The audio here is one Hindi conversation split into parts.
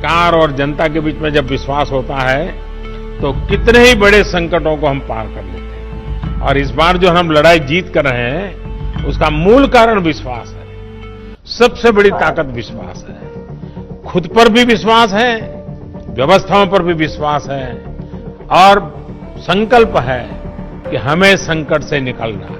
सरकार और जनता के बीच में जब विश्वास होता है तो कितने ही बड़े संकटों को हम पार कर लेते हैं। और इस बार जो हम लड़ाई जीत कर रहे हैं उसका मूल कारण विश्वास है। सबसे बड़ी ताकत विश्वास है। खुद पर भी विश्वास है, व्यवस्थाओं पर भी विश्वास है और संकल्प है कि हमें संकट से निकलना है।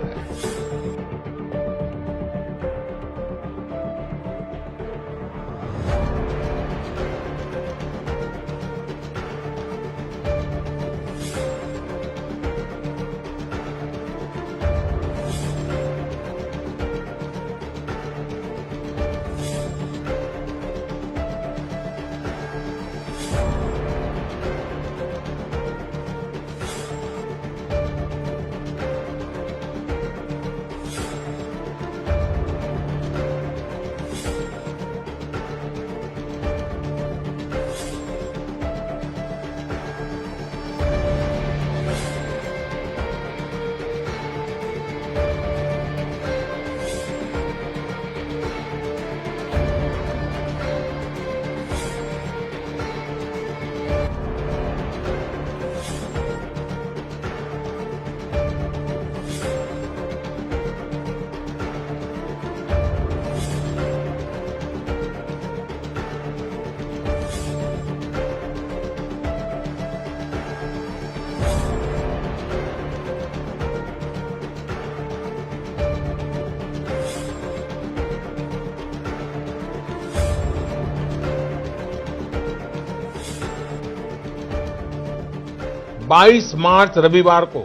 22 मार्च रविवार को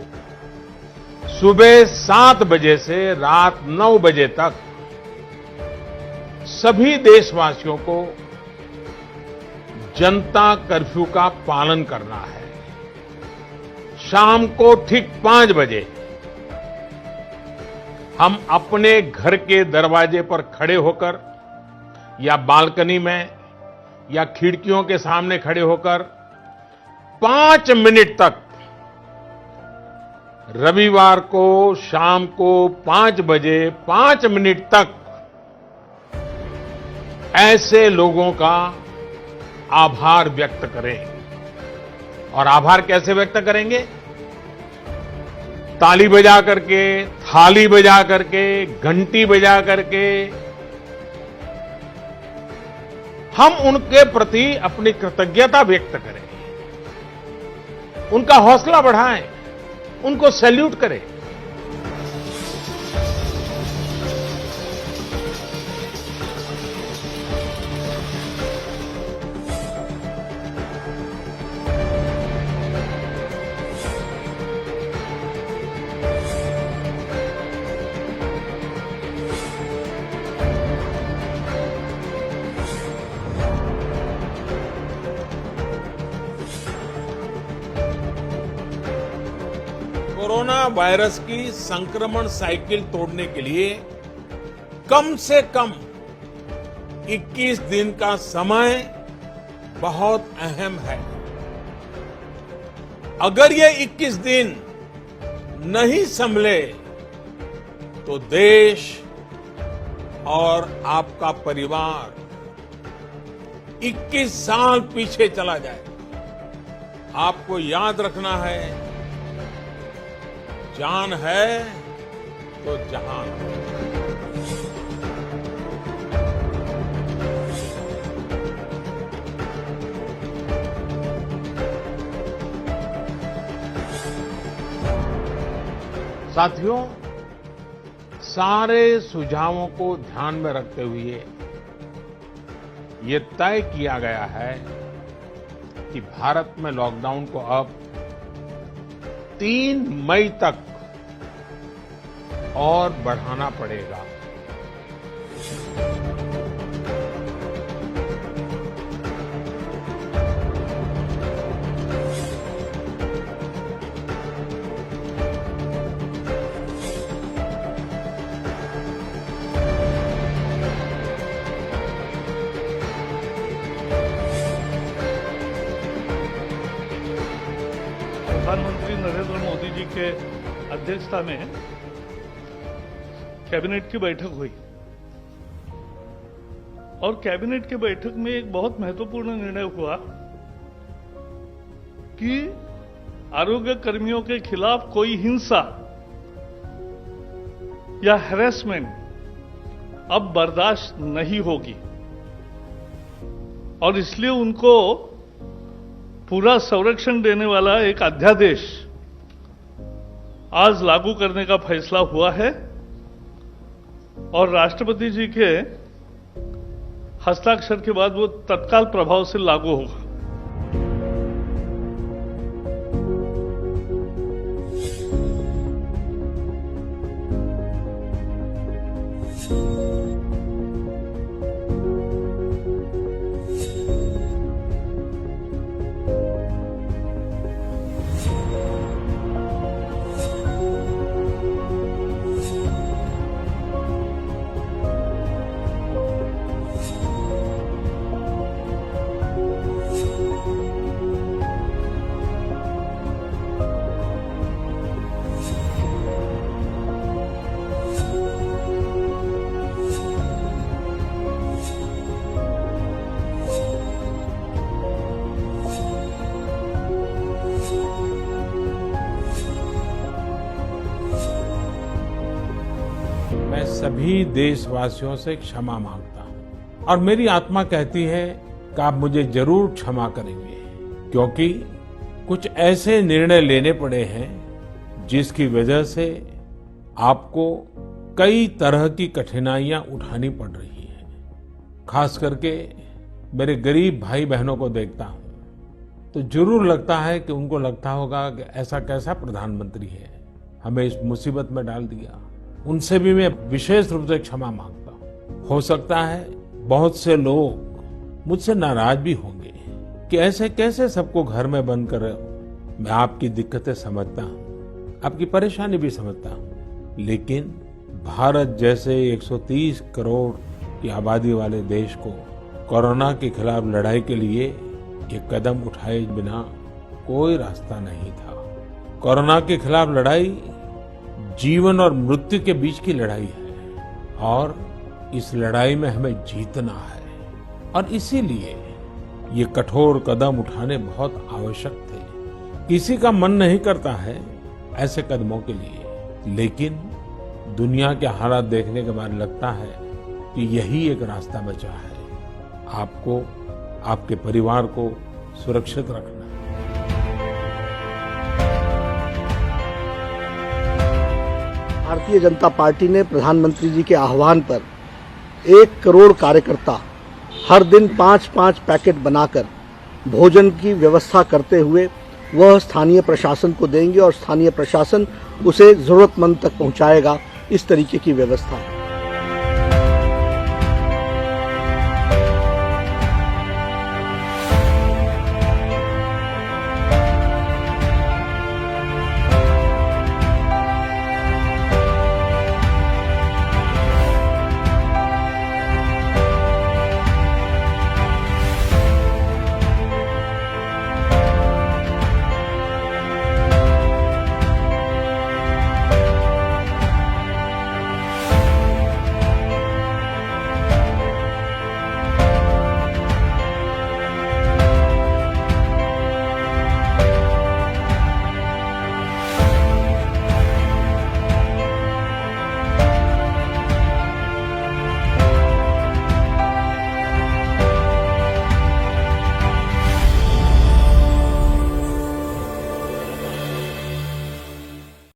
सुबह 7 बजे से रात 9 बजे तक सभी देशवासियों को जनता कर्फ्यू का पालन करना है। शाम को ठीक 5 बजे हम अपने घर के दरवाजे पर खड़े होकर या बालकनी में या खिड़कियों के सामने खड़े होकर 5 मिनट तक रविवार को शाम को 5 बजे 5 मिनट तक ऐसे लोगों का आभार व्यक्त करें। और आभार कैसे व्यक्त करेंगे? ताली बजा करके, थाली बजा करके, घंटी बजा करके हम उनके प्रति अपनी कृतज्ञता व्यक्त करें, उनका हौसला बढ़ाएं, उनको सैल्यूट करें। कोरोना वायरस की संक्रमण साइकिल तोड़ने के लिए कम से कम 21 दिन का समय बहुत अहम है। अगर ये 21 दिन नहीं संभले तो देश और आपका परिवार 21 साल पीछे चला जाए। आपको याद रखना है, जान है तो जहान है। साथियों, सारे सुझावों को ध्यान में रखते हुए ये तय किया गया है कि भारत में लॉकडाउन को अब 3 मई तक और बढ़ाना पड़ेगा। प्रधानमंत्री नरेंद्र मोदी जी के अध्यक्षता में कैबिनेट की बैठक हुई और कैबिनेट के बैठक में एक बहुत महत्वपूर्ण निर्णय हुआ कि आरोग्य कर्मियों के खिलाफ कोई हिंसा या हैरेसमेंट अब बर्दाश्त नहीं होगी और इसलिए उनको पूरा संरक्षण देने वाला एक अध्यादेश आज लागू करने का फैसला हुआ है और राष्ट्रपति जी के हस्ताक्षर के बाद वो तत्काल प्रभाव से लागू होगा। मैं सभी देशवासियों से क्षमा मांगता हूं और मेरी आत्मा कहती है कि आप मुझे जरूर क्षमा करेंगे क्योंकि कुछ ऐसे निर्णय लेने पड़े हैं जिसकी वजह से आपको कई तरह की कठिनाइयां उठानी पड़ रही हैं। खास करके मेरे गरीब भाई बहनों को देखता हूं तो जरूर लगता है कि उनको लगता होगा कि ऐसा कैसा प्रधानमंत्री है, हमें इस मुसीबत में डाल दिया। उनसे भी मैं विशेष रूप से क्षमा मांगता हूं। हो सकता है बहुत से लोग मुझसे नाराज भी होंगे कि ऐसे कैसे सबको घर में बंद कर रहे हो। मैं आपकी दिक्कतें समझता हूं, आपकी परेशानी भी समझता हूं, लेकिन भारत जैसे 130 करोड़ की आबादी वाले देश को कोरोना के खिलाफ लड़ाई के लिए एक कदम उठाए बिना कोई रास्ता नहीं था। कोरोना के खिलाफ लड़ाई जीवन और मृत्यु के बीच की लड़ाई है और इस लड़ाई में हमें जीतना है और इसीलिए ये कठोर कदम उठाने बहुत आवश्यक थे। किसी का मन नहीं करता है ऐसे कदमों के लिए, लेकिन दुनिया के हालात देखने के बाद लगता है कि यही एक रास्ता बचा है आपको, आपके परिवार को सुरक्षित रखना। भारतीय जनता पार्टी ने प्रधानमंत्री जी के आह्वान पर 1 करोड़ कार्यकर्ता हर दिन 5-5 पैकेट बनाकर भोजन की व्यवस्था करते हुए वह स्थानीय प्रशासन को देंगे और स्थानीय प्रशासन उसे जरूरतमंद तक पहुंचाएगा। इस तरीके की व्यवस्था है।